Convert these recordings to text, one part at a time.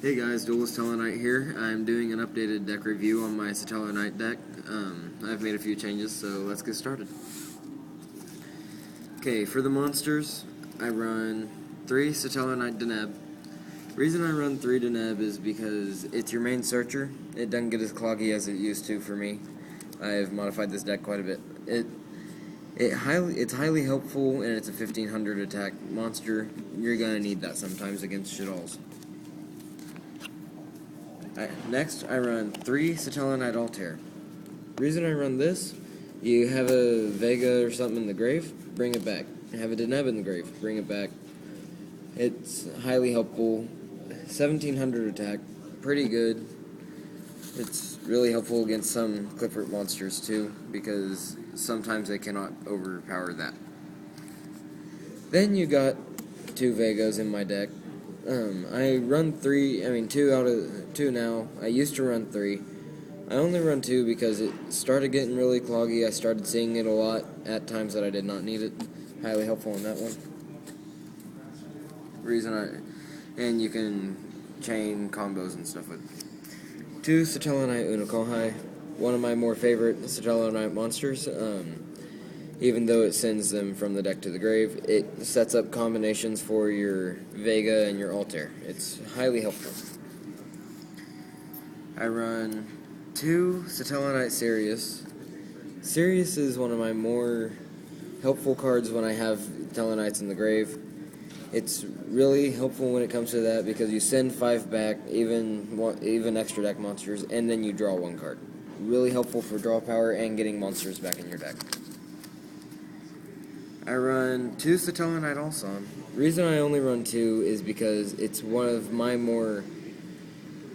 Hey guys, Duelist Satellarknight here. I'm doing an updated deck review on my Satellarknight deck. I've made a few changes, so let's get started. Okay, for the monsters, I run 3 Satellarknight Deneb. The reason I run 3 Deneb is because it's your main searcher. It doesn't get as cloggy as it used to for me. I've modified this deck quite a bit. It's highly helpful, and it's a 1500 attack monster. You're gonna need that sometimes against shitalls. Next, I run 3 Satellarknight Altair. The reason I run this, you have a Vega or something in the grave, bring it back. You have a Deneb in the grave, bring it back. It's highly helpful. 1700 attack, pretty good. It's really helpful against some Clifford monsters too, because sometimes they cannot overpower that. Then you got 2 Vegas in my deck. I run 2 out of 2 now. I used to run 3. I only run 2 because it started getting really cloggy. I started seeing it a lot at times that I did not need it. Highly helpful in that one. And you can chain combos and stuff with 2 Satellarknight Unokohai, one of my more favorite Satellarknight monsters. Even though it sends them from the deck to the grave, it sets up combinations for your Vega and your Altair. It's highly helpful. I run 2 Satellarknight Sirius. Sirius is one of my more helpful cards when I have Satellarknights in the grave. It's really helpful when it comes to that because you send 5 back, even extra deck monsters, and then you draw 1 card. Really helpful for draw power and getting monsters back in your deck. I run 2 Satellarknight Alson. The reason I only run 2 is because it's one of my more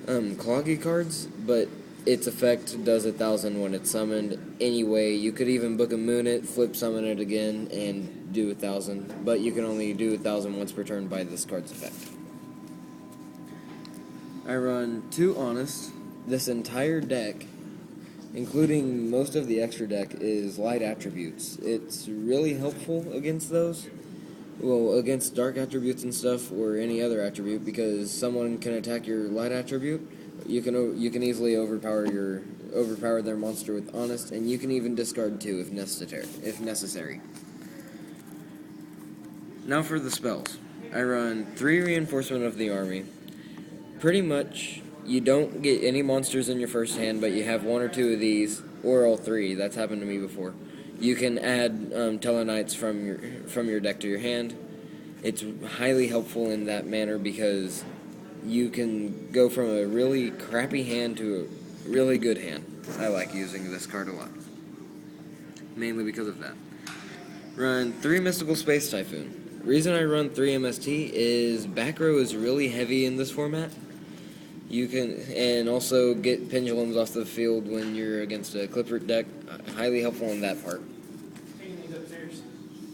cloggy cards, but its effect does 1,000 when it's summoned. Anyway, you could even book a moon it, flip summon it again, and do 1,000, but you can only do 1,000 once per turn by this card's effect. I run 2 Honest. This entire deck, including most of the extra deck, is light attributes. It's really helpful against those. Well, against dark attributes and stuff, or any other attribute, because someone can attack your light attribute. You can easily overpower their monster with Honest, and you can even discard 2 if necessary. Now for the spells. I run 3 Reinforcement of the Army. Pretty much, you don't get any monsters in your first hand, but you have 1 or 2 of these, or all 3. That's happened to me before. You can add Tellarknights from your deck to your hand. It's highly helpful in that manner because you can go from a really crappy hand to a really good hand. I like using this card a lot, mainly because of that. Run 3 Mystical Space Typhoon. The reason I run 3 MST is back row is really heavy in this format. You can, and also get pendulums off the field when you're against a Clippert deck. Highly helpful in that part.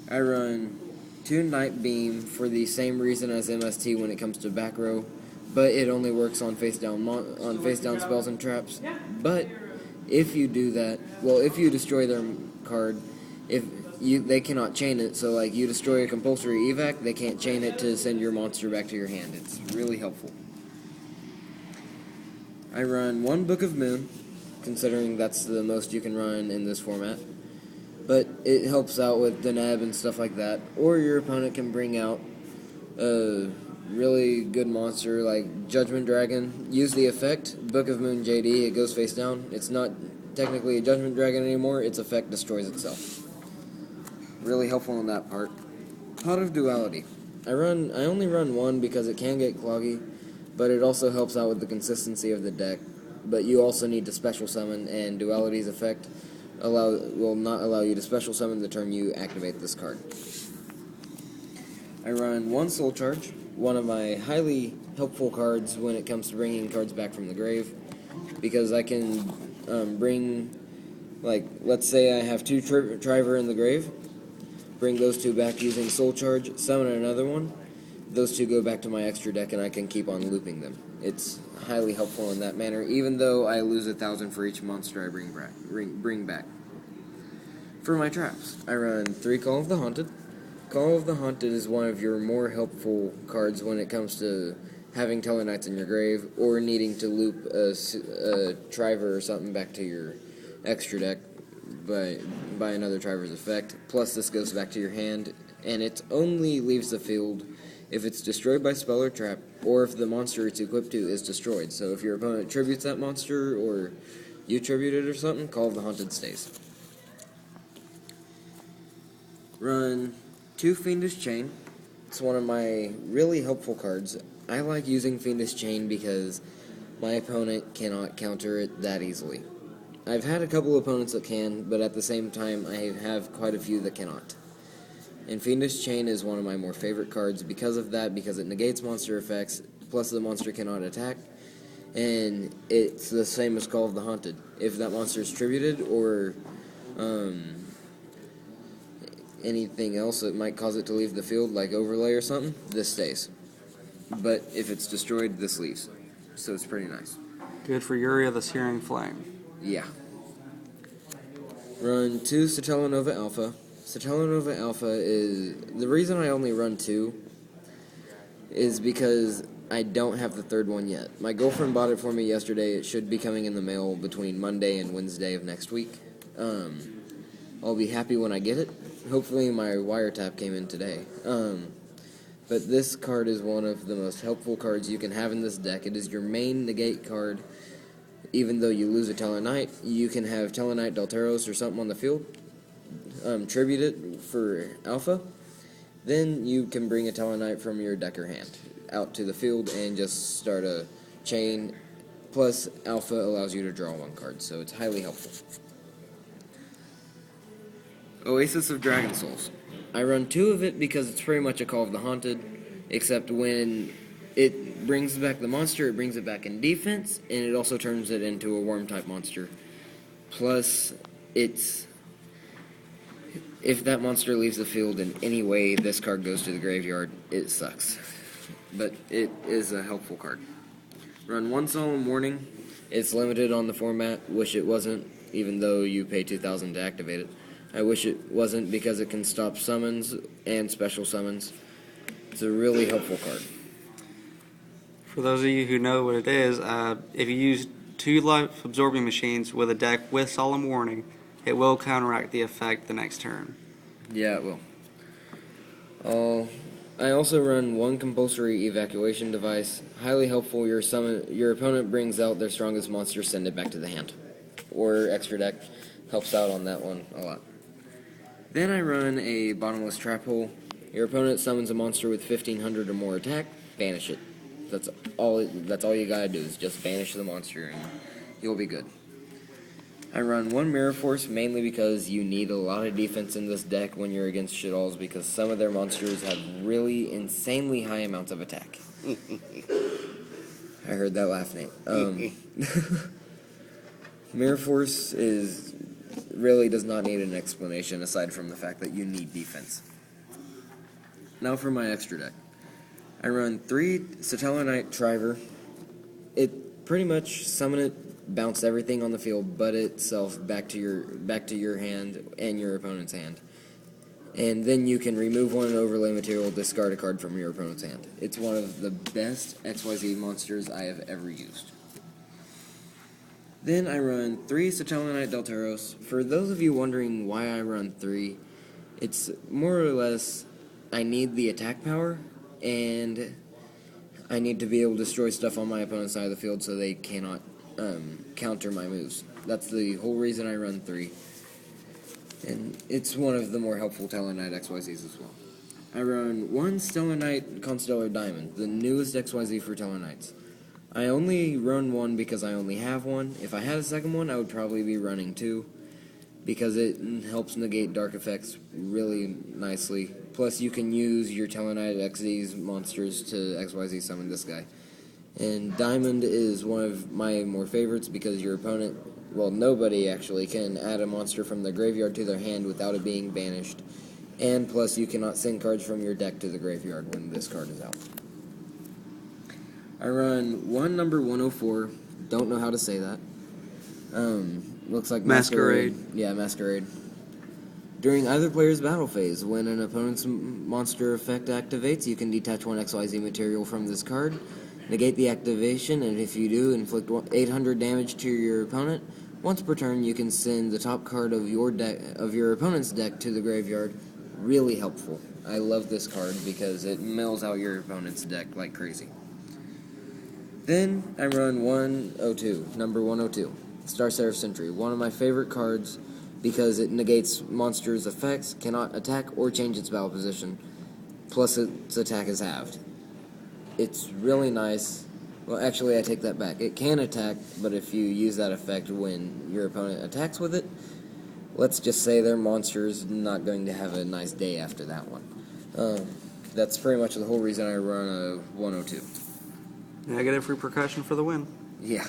I run 2 Night Beam for the same reason as MST when it comes to back row, but it only works on face down spells and traps. But if you do that, well, if you destroy their card, they cannot chain it. So like you destroy a compulsory evac, they can't chain it to send your monster back to your hand. It's really helpful. I run 1 Book of Moon, considering that's the most you can run in this format. But it helps out with Deneb and stuff like that. Or your opponent can bring out a really good monster like Judgment Dragon. Use the effect, Book of Moon JD, it goes face down. It's not technically a Judgment Dragon anymore, its effect destroys itself. Really helpful in that part. Pot of Duality. I only run 1 because it can get cloggy, but it also helps out with the consistency of the deck. But you also need to special summon, and Duality's effect will not allow you to special summon the turn you activate this card. I run 1 Soul Charge, one of my highly helpful cards when it comes to bringing cards back from the grave, because I can bring, like, let's say I have 2 Triver in the grave, bring those 2 back using Soul Charge, summon another one, those 2 go back to my extra deck and I can keep on looping them. It's highly helpful in that manner, even though I lose 1,000 for each monster I bring back. For my traps, I run 3 Call of the Haunted. Call of the Haunted is one of your more helpful cards when it comes to having Tellarknights in your grave, or needing to loop a Triver or something back to your extra deck by another Triver's effect. Plus, this goes back to your hand, and it only leaves the field if it's destroyed by spell or trap, or if the monster it's equipped to is destroyed. So if your opponent tributes that monster, or you tribute it or something, Call of the Haunted stays. Run 2 Fiendish Chain. It's one of my really helpful cards. I like using Fiendish Chain because my opponent cannot counter it that easily. I've had a couple opponents that can, but at the same time I have quite a few that cannot. And Fiendish Chain is one of my more favorite cards because of that, because it negates monster effects, plus the monster cannot attack, and it's the same as Call of the Haunted. If that monster is tributed or anything else that might cause it to leave the field, like overlay or something, this stays. But if it's destroyed, this leaves. So it's pretty nice. Good for Yuri of the Searing Flame. Yeah. Run 2 Satellarknight Alpha. Satellarknight Alpha is... The reason I only run 2 is because I don't have the third one yet. My girlfriend bought it for me yesterday. It should be coming in the mail between Monday and Wednesday of next week. I'll be happy when I get it. Hopefully my wiretap came in today. But this card is one of the most helpful cards you can have in this deck. It is your main negate card. Even though you lose a Tellarknight, you can have Tellarknight Delteros or something on the field. Tribute it for Alpha. Then you can bring a Tellarknight from your deck or hand out to the field and just start a chain. Plus, Alpha allows you to draw 1 card, so it's highly helpful. Oasis of Dragon Souls. I run 2 of it because it's pretty much a Call of the Haunted, except when it brings back the monster, it brings it back in defense, and it also turns it into a worm-type monster. Plus, if that monster leaves the field in any way, this card goes to the graveyard. It sucks. But it is a helpful card. Run 1 Solemn Warning. It's limited on the format. Wish it wasn't, even though you pay $2,000 to activate it. I wish it wasn't because it can stop summons and special summons. It's a really helpful card. For those of you who know what it is, if you use 2 life-absorbing machines with a deck with Solemn Warning, it will counteract the effect the next turn. Yeah, it will. I also run 1 Compulsory Evacuation Device. Highly helpful. Your opponent brings out their strongest monster, send it back to the hand. Or extra deck. Helps out on that one a lot. Then I run a Bottomless Trap Hole. Your opponent summons a monster with 1500 or more attack, banish it. That's all you gotta do is just banish the monster and you'll be good. I run 1 Mirror Force mainly because you need a lot of defense in this deck when you're against shitballs, because some of their monsters have really insanely high amounts of attack. I heard that laugh, Nate. Mirror Force really does not need an explanation aside from the fact that you need defense. Now for my extra deck. I run 3 Satellarknight Triver. It pretty much summon it, bounce everything on the field but itself back to your hand and your opponent's hand. And then you can remove 1 overlay material, discard a card from your opponent's hand. It's one of the best XYZ monsters I have ever used. Then I run 3 Satellarknight Delteros. For those of you wondering why I run 3, it's more or less I need the attack power, and I need to be able to destroy stuff on my opponent's side of the field so they cannot counter my moves. That's the whole reason I run 3. And it's one of the more helpful Tellarknight XYZs as well. I run 1 Stellarknight Constellar Diamond, the newest XYZ for Tellarknights. I only run 1 because I only have 1. If I had a second one, I would probably be running 2, because it helps negate dark effects really nicely. Plus, you can use your Tellarknight XZ's monsters to XYZ summon this guy. And Diamond is one of my more favorites because your opponent, well, nobody actually can add a monster from the graveyard to their hand without it being banished. And plus, you cannot send cards from your deck to the graveyard when this card is out. I run 1 number 104. Don't know how to say that. Looks like Masquerade. Yeah, Masquerade. During either player's battle phase, when an opponent's monster effect activates, you can detach 1 XYZ material from this card. Negate the activation, and if you do, inflict 800 damage to your opponent. Once per turn, you can send the top card of your opponent's deck to the graveyard. Really helpful. I love this card because it mills out your opponent's deck like crazy. Then I run 102, number 102, Star Seraph Sentry, one of my favorite cards because it negates monsters' effects, cannot attack or change its battle position, plus its attack is halved. It's really nice. Well, actually, I take that back. It can attack, but if you use that effect when your opponent attacks with it, let's just say their monster's not going to have a nice day after that one. That's pretty much the whole reason I run a 102. Negative repercussion for the win. Yeah.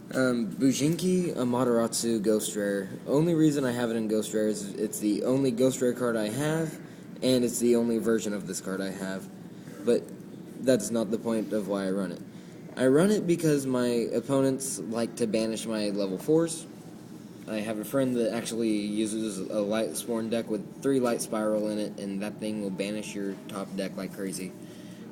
Bujinki Amaterasu Ghost Rare. Only reason I have it in Ghost Rare is it's the only Ghost Rare card I have, and it's the only version of this card I have. But that's not the point of why I run it. I run it because my opponents like to banish my level 4s. I have a friend that actually uses a Light Spawn deck with 3 Light Spiral in it, and that thing will banish your top deck like crazy.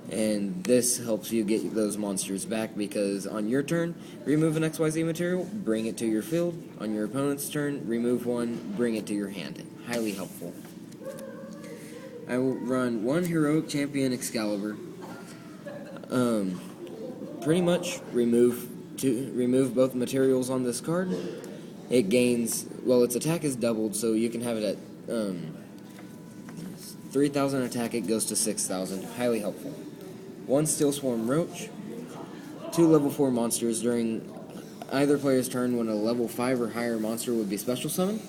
And this helps you get those monsters back because on your turn, remove an XYZ material, bring it to your field. On your opponent's turn, remove one, bring it to your hand. Highly helpful. I will run 1 Heroic Champion Excalibur. Pretty much remove both materials on this card. It gains, well, its attack is doubled, so you can have it at 3,000 attack, it goes to 6,000. Highly helpful. 1 Steel Swarm Roach, 2 level 4 monsters during either player's turn when a level 5 or higher monster would be special summoned.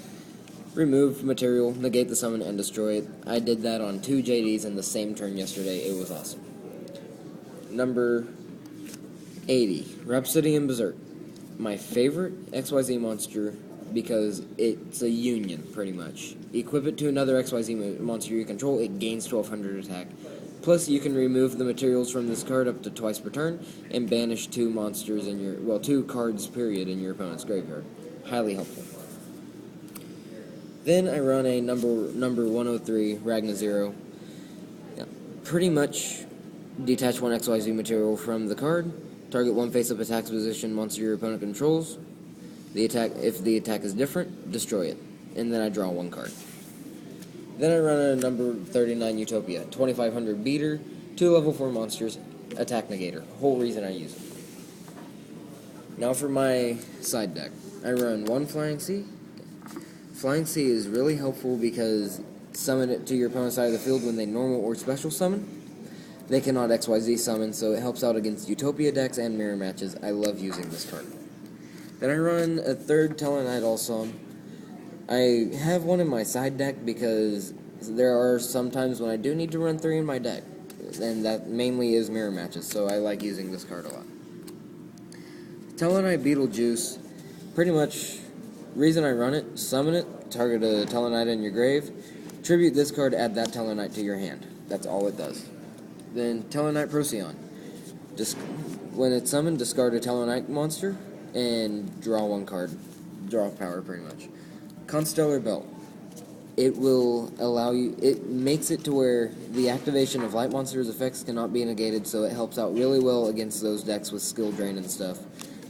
Remove material, negate the summon, and destroy it. I did that on 2 JDs in the same turn yesterday. It was awesome. Number 80, Rhapsody and Berserk. My favorite XYZ monster because it's a union, pretty much. Equip it to another XYZ monster you control, it gains 1200 attack. Plus, you can remove the materials from this card up to twice per turn and banish 2 monsters in your, well, 2 cards, period, in your opponent's graveyard. Highly helpful. Then I run a number 103, Ragna Zero. Yeah, pretty much detach 1 XYZ material from the card. Target 1 face-up attack position monster your opponent controls. If the attack is different, destroy it. And then I draw 1 card. Then I run a number 39 Utopia, 2500 beater, 2 level 4 monsters, attack negator. Whole reason I use it. Now for my side deck. I run 1 Flying Sea. Flying Sea is really helpful because summon it to your opponent's side of the field when they normal or special summon. They cannot XYZ summon, so it helps out against Utopia decks and mirror matches. I love using this card. Then I run a 3rd Satellarknight All-Song. I have 1 in my side deck because there are some times when I do need to run 3 in my deck, and that mainly is mirror matches, so I like using this card a lot. Satellarknight Beetlejuice, pretty much, reason I run it, summon it, target a Satellarknight in your grave, tribute this card, add that Satellarknight to your hand. That's all it does. Then Satellarknight Procyon. When it's summoned, discard a Satellarknight monster and draw 1 card. Draw power, pretty much. Constellar Belt. It will allow you, it makes it to where the activation of light monsters' effects cannot be negated, so it helps out really well against those decks with skill drain and stuff.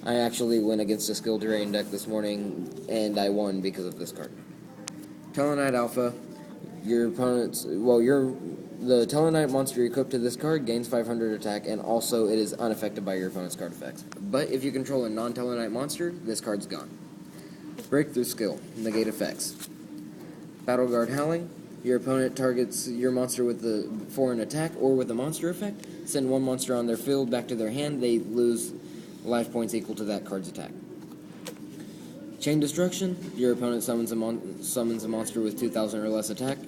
I actually went against a skill drain deck this morning, and I won because of this card. Satellarknight Alpha. Your opponent's, the Satellarknight monster equipped to this card gains 500 attack, and also it is unaffected by your opponent's card effects. But if you control a non-Satellarknight monster, this card's gone. Breakthrough Skill, negate effects. Battle Guard Howling. Your opponent targets your monster with the foreign attack or with a monster effect. Send 1 monster on their field back to their hand. They lose life points equal to that card's attack. Chain Destruction. Your opponent summons a monster with 2,000 or less attack.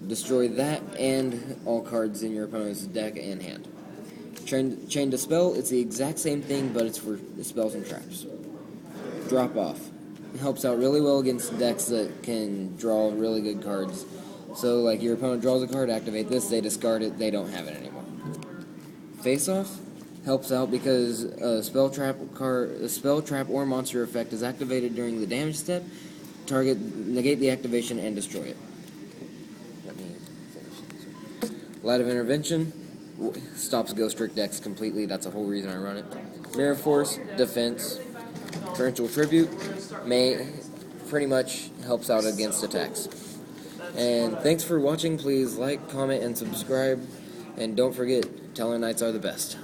Destroy that and all cards in your opponent's deck and hand. Chain Dispel. It's the exact same thing, but it's for spells and traps. Drop Off. It helps out really well against decks that can draw really good cards. So, like, your opponent draws a card, activate this, they discard it, they don't have it anymore. Face Off helps out because a spell trap or monster effect is activated during the damage step. Negate the activation and destroy it. Let me finish this. Light of Intervention. stops Ghost Trick decks completely. That's the whole reason I run it. Mirror Force, defense. Torrential Tribute pretty much helps out against attacks. And thanks for watching. Please like, comment, and subscribe. And don't forget, Satellarknights are the best.